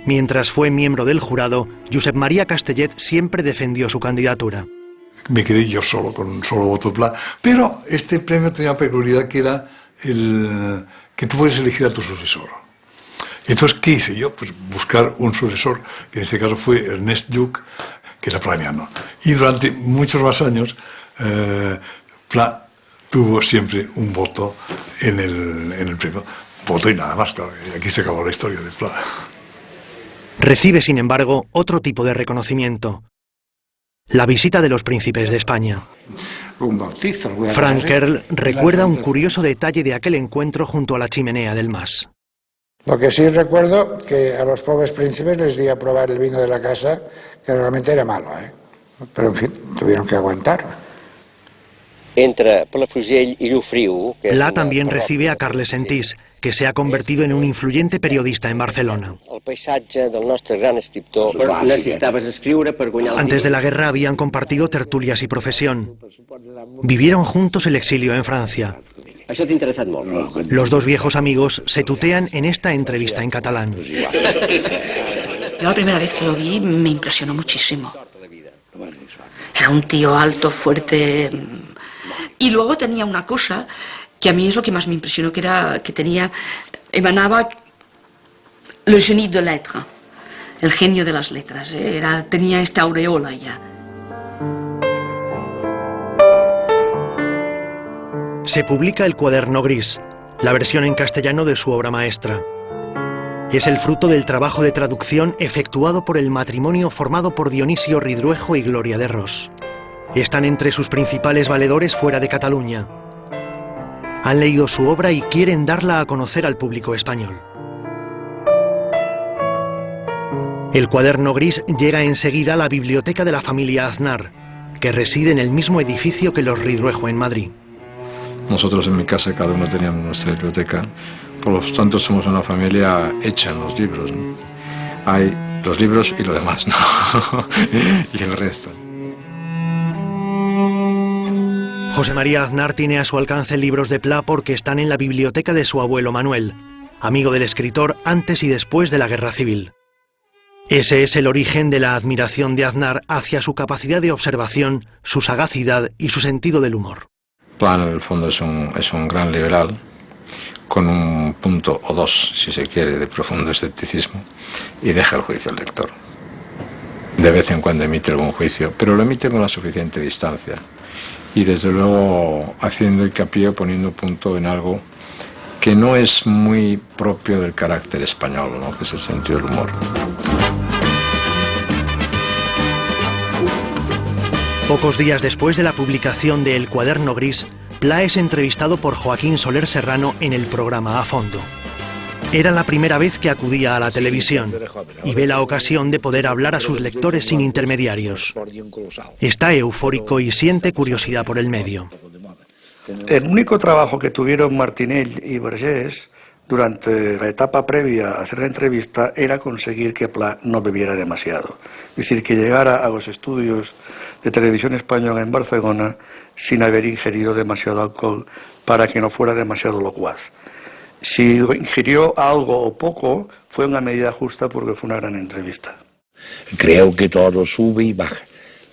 Mientras fue miembro del jurado, Josep María Castellet siempre defendió su candidatura. Me quedé yo solo, con un solo voto Pla, pero este premio tenía una peculiaridad que era que tú puedes elegir a tu sucesor. Entonces, ¿qué hice yo? Pues buscar un sucesor, que en este caso fue Ernest Lluch, que era planiano. Y durante muchos más años, Pla tuvo siempre un voto en el premio. Voto y nada más, claro. Y aquí se acabó la historia de Pla. Recibe, sin embargo, otro tipo de reconocimiento. La visita de los príncipes de España. Un bautizo, Frank Kerl recuerda un curioso detalle de aquel encuentro junto a la chimenea del Mas. Lo que sí recuerdo, que a los pobres príncipes les di a probar el vino de la casa, que realmente era malo, ¿eh? Pero en fin, tuvieron que aguantar. Entre Palafrugell y Llofriu... Pla también recibe a Carles Sentís, que se ha convertido en un influyente periodista en Barcelona. El paisatge del nostre gran escriptor... Necessitaves escriure per guanyar... Antes de la guerra habían compartido tertulias y profesión. Vivieron juntos el exilio en Francia. Això t'ha interessat molt. Los dos viejos amigos se tutean en esta entrevista en catalán. Yo la primera vez que lo vi me impresionó muchísimo. Era un tío alto, fuerte. Y luego tenía una cosa que a mí es lo que más me impresionó, que era que emanaba le génie de lettres, el genio de las letras. Tenía esta aureola ya. Se publica El Cuaderno Gris, la versión en castellano de su obra maestra. Es el fruto del trabajo de traducción efectuado por el matrimonio formado por Dionisio Ridruejo y Gloria de Ros. Están entre sus principales valedores fuera de Cataluña. Han leído su obra y quieren darla a conocer al público español. El Cuaderno Gris llega enseguida a la biblioteca de la familia Aznar, que reside en el mismo edificio que los Ridruejo en Madrid. Nosotros en mi casa cada uno teníamos nuestra biblioteca, por lo tanto somos una familia hecha en los libros, ¿no? Hay los libros y lo demás, ¿no? Y el resto. José María Aznar tiene a su alcance libros de Pla porque están en la biblioteca de su abuelo Manuel, amigo del escritor antes y después de la Guerra Civil. Ese es el origen de la admiración de Aznar hacia su capacidad de observación, su sagacidad y su sentido del humor. Pla, en el fondo, es un gran liberal, con un punto o dos, si se quiere, de profundo escepticismo, y deja el juicio al lector. De vez en cuando emite algún juicio, pero lo emite con la suficiente distancia, y desde luego haciendo hincapié, poniendo punto en algo que no es muy propio del carácter español, ¿no? Que es el sentido del humor. Pocos días después de la publicación de El Cuaderno Gris, Pla es entrevistado por Joaquín Soler Serrano en el programa A Fondo. Era la primera vez que acudía a la televisión y ve la ocasión de poder hablar a sus lectores sin intermediarios. Está eufórico y siente curiosidad por el medio. El único trabajo que tuvieron Martinell y Vergés durante la etapa previa a hacer la entrevista era conseguir que Pla no bebiera demasiado. Es decir, que llegara a los estudios de televisión española en Barcelona sin haber ingerido demasiado alcohol para que no fuera demasiado locuaz. Si ingirió algo o poco, fue una medida justa porque fue una gran entrevista. Creo que todo sube y baja.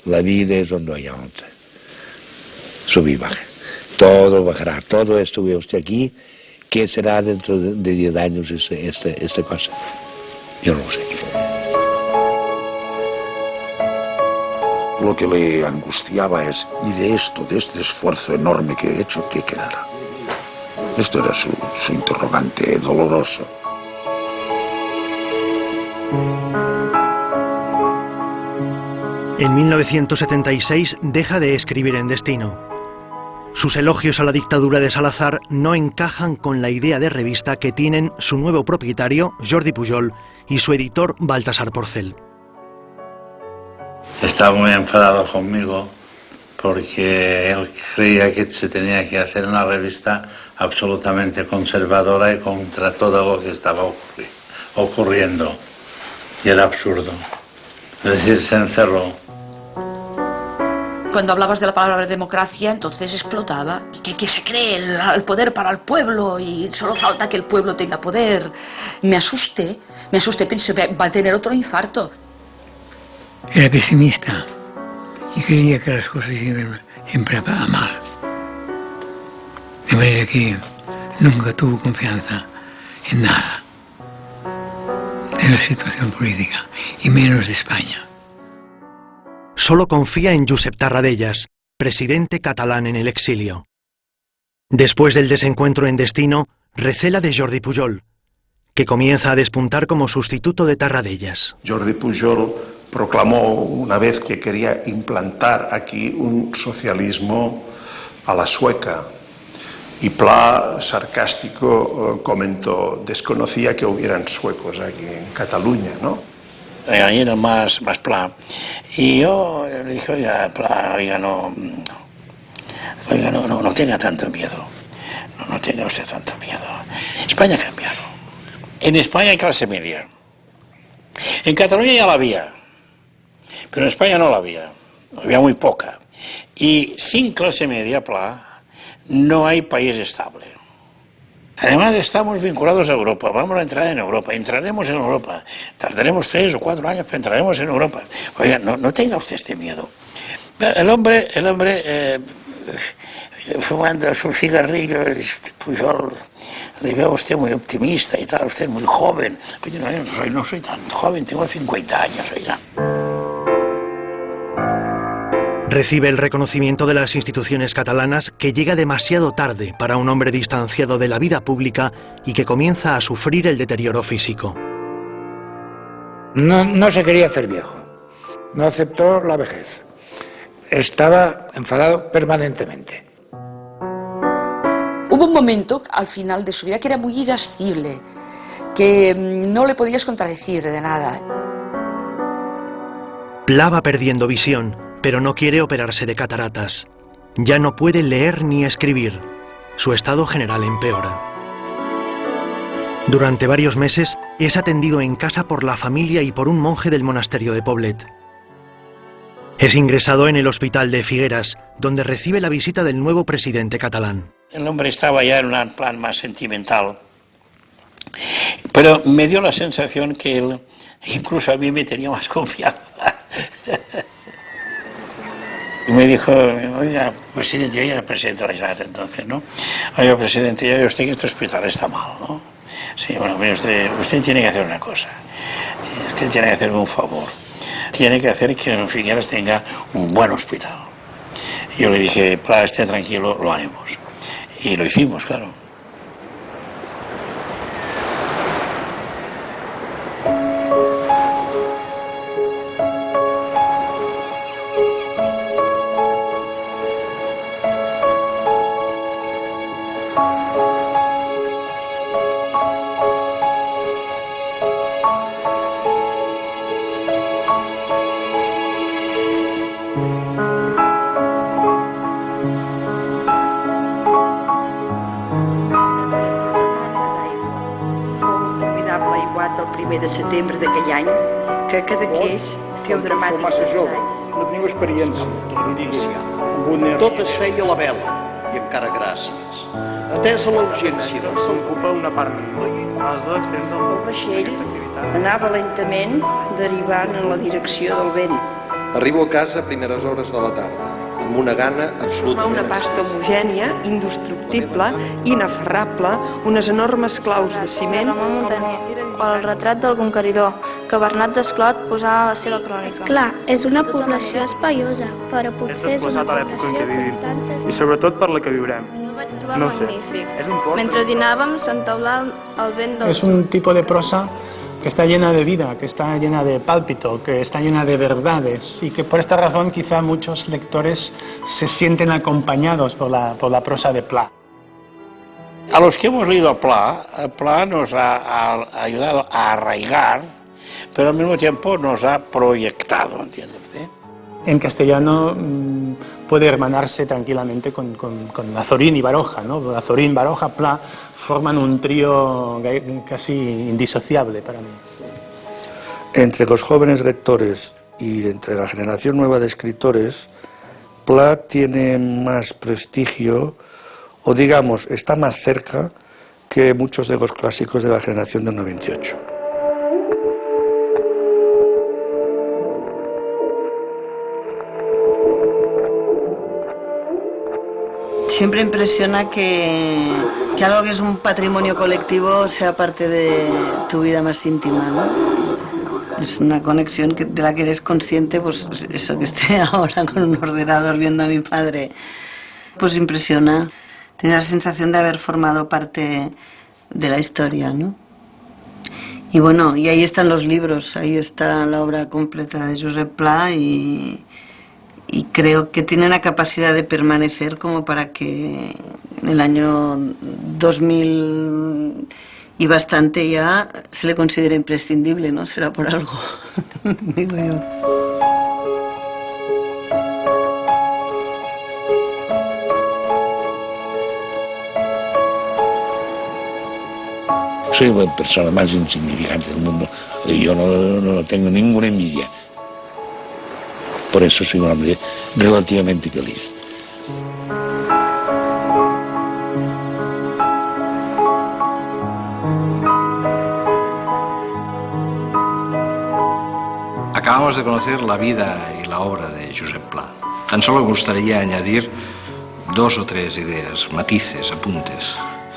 La vida es ondoyante. Sube y baja. Todo bajará. Todo esto que usted aquí, ¿qué será dentro de 10 años esta cosa? Yo no lo sé. Lo que le angustiaba es, ¿y de esto, de este esfuerzo enorme que he hecho, qué quedará? Esto era su interrogante doloroso. En 1976 deja de escribir en Destino. Sus elogios a la dictadura de Salazar no encajan con la idea de revista que tienen su nuevo propietario, Jordi Pujol, y su editor, Baltasar Porcel. Estaba muy enfadado conmigo porque él creía que se tenía que hacer una revista absolutamente conservadora y contra todo lo que estaba ocurriendo. Y era absurdo. Es decir, se encerró. Cuando hablabas de la palabra democracia, entonces explotaba. Que se cree el poder para el pueblo y solo falta que el pueblo tenga poder. Me asusté, pensé, va a tener otro infarto. Era pesimista y creía que las cosas iban siempre a mal. De manera que nunca tuvo confianza en nada de la situación política, y menos de España. Solo confía en Josep Tarradellas, presidente catalán en el exilio. Después del desencuentro en Destino, recela de Jordi Pujol, que comienza a despuntar como sustituto de Tarradellas. Jordi Pujol proclamó una vez que quería implantar aquí un socialismo a la sueca. Y Pla, sarcástico, comentó, desconocía que hubieran suecos aquí en Cataluña, ¿no? Ahí era más Pla. Y yo le dije, oiga, Pla, no tenga tanto miedo. No tenga usted tanto miedo. España ha cambiado. En España hay clase media. En Cataluña ya la había, pero en España no la había. Había muy poca. Y sin clase media, Pla, no hay país estable. Además estamos vinculados a Europa, vamos a entrar en Europa, entraremos en Europa, tardaremos 3 o 4 años, pero entraremos en Europa. Oiga, no tenga usted este miedo. El hombre fumando su cigarrillo, Pujol, le veo a usted muy optimista y tal, usted muy joven. Oye, no soy tan joven, tengo 50 años, oiga. Recibe el reconocimiento de las instituciones catalanas que llega demasiado tarde para un hombre distanciado de la vida pública y que comienza a sufrir el deterioro físico. No se quería hacer viejo, no aceptó la vejez, estaba enfadado permanentemente. Hubo un momento al final de su vida que era muy irascible, que no le podías contradecir de nada. Pla va perdiendo visión, pero no quiere operarse de cataratas. Ya no puede leer ni escribir. Su estado general empeora. Durante varios meses es atendido en casa por la familia y por un monje del monasterio de Poblet. Es ingresado en el hospital de Figueras, donde recibe la visita del nuevo presidente catalán. El hombre estaba ya en un plan más sentimental, pero me dio la sensación que él, incluso a mí, me tenía más confianza. Y me dijo, oiga, presidente, yo ya era presidente de la Generalitat entonces, ¿no? Oiga, presidente, ya ve usted que este hospital está mal, ¿no? Sí, bueno, mire, usted tiene que hacer una cosa. Usted tiene que hacerme un favor. Tiene que hacer que en Figueras tenga un buen hospital. Y yo le dije, Pla, esté tranquilo, lo haremos. Y lo hicimos, claro. De setembre d'aquell any, que Cadaqués feu dramàtics estralls. No teniu experiència d'inici. Tot es feia a la vela, i encara gràcies. Atesa la urgència, s'ocupa una part El vaixell anava lentament derivant en la direcció del vent. Arribo a casa a primeres hores de la tarda, amb una gana absoluta. Una pasta homogènia, indestructible, inaferrable, unes enormes claus de ciment. O el retrat del conqueridor, que Bernat Desclot posà a la seva crònica. Esclar, és una població espaiosa, però potser és una població com tantes... I sobretot per la que viurem. No sé, és un port. Mentre dinàvem, s'entaulà el vent del Es un tipo de prosa que está llena de vida, que está llena de pálpito, que está llena de verdades y que por esta razón quizá muchos lectores se sienten acompañados por la prosa de Pla. A los que hemos leído a Pla nos ha ayudado a arraigar, pero al mismo tiempo nos ha proyectado, ¿entiende usted? En castellano puede hermanarse tranquilamente con Azorín y Baroja, ¿no? Azorín, Baroja, Pla forman un trío casi indisociable para mí. Entre los jóvenes lectores y entre la generación nueva de escritores, Pla tiene más prestigio, o digamos, está más cerca que muchos de los clásicos de la generación del 98. Siempre impresiona que algo que es un patrimonio colectivo sea parte de tu vida más íntima, ¿no? Es una conexión de la que eres consciente, pues eso, que esté ahora con un ordenador viendo a mi padre, pues impresiona. Tienes la sensación de haber formado parte de la historia, ¿no? Y bueno, y ahí están los libros, ahí está la obra completa de Josep Pla y creo que tiene la capacidad de permanecer como para que en el año 2000 y bastante ya se le considere imprescindible, ¿no? Será por algo, digo yo. Soy la persona más insignificante del mundo. Yo no tengo ninguna envidia. Por eso soy un hombre relativamente feliz. Acabamos de conocer la vida y la obra de Josep Pla. Tan solo me gustaría añadir 2 o 3 ideas, matices, apuntes.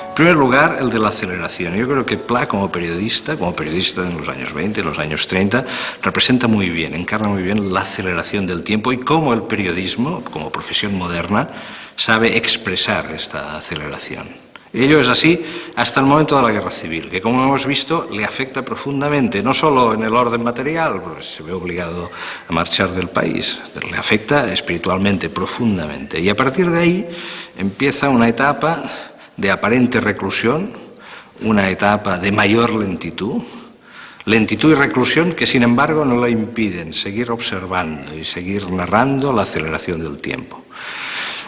En primer lugar, el de la aceleración. Yo creo que Pla, como periodista en los años 20, en los años 30, representa muy bien, encarna muy bien la aceleración del tiempo y cómo el periodismo, como profesión moderna, sabe expresar esta aceleración. Ello es así hasta el momento de la Guerra Civil, que como hemos visto le afecta profundamente, no solo en el orden material, pues se ve obligado a marchar del país, le afecta espiritualmente, profundamente. Y a partir de ahí empieza una etapa de aparente reclusión, una etapa de mayor lentitud y reclusión que sin embargo no le impiden seguir observando y seguir narrando la aceleración del tiempo.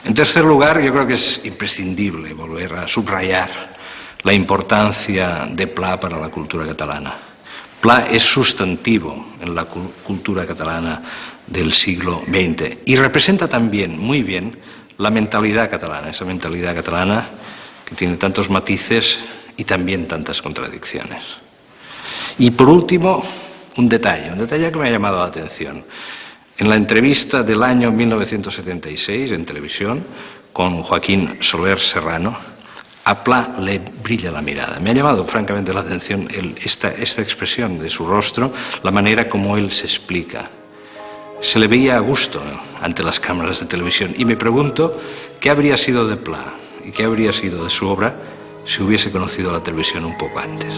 En tercer lugar, yo creo que es imprescindible volver a subrayar la importancia de Pla para la cultura catalana. Pla es sustantivo en la cultura catalana del siglo XX y representa también muy bien la mentalidad catalana, esa mentalidad catalana que tiene tantos matices y también tantas contradicciones. Y por último, un detalle que me ha llamado la atención. En la entrevista del año 1976 en televisión con Joaquín Soler Serrano, a Pla le brilla la mirada. Me ha llamado francamente la atención esta expresión de su rostro, la manera como él se explica. Se le veía a gusto ante las cámaras de televisión y me pregunto qué habría sido de Pla y qué habría sido de su obra si hubiese conocido la televisión un poco antes.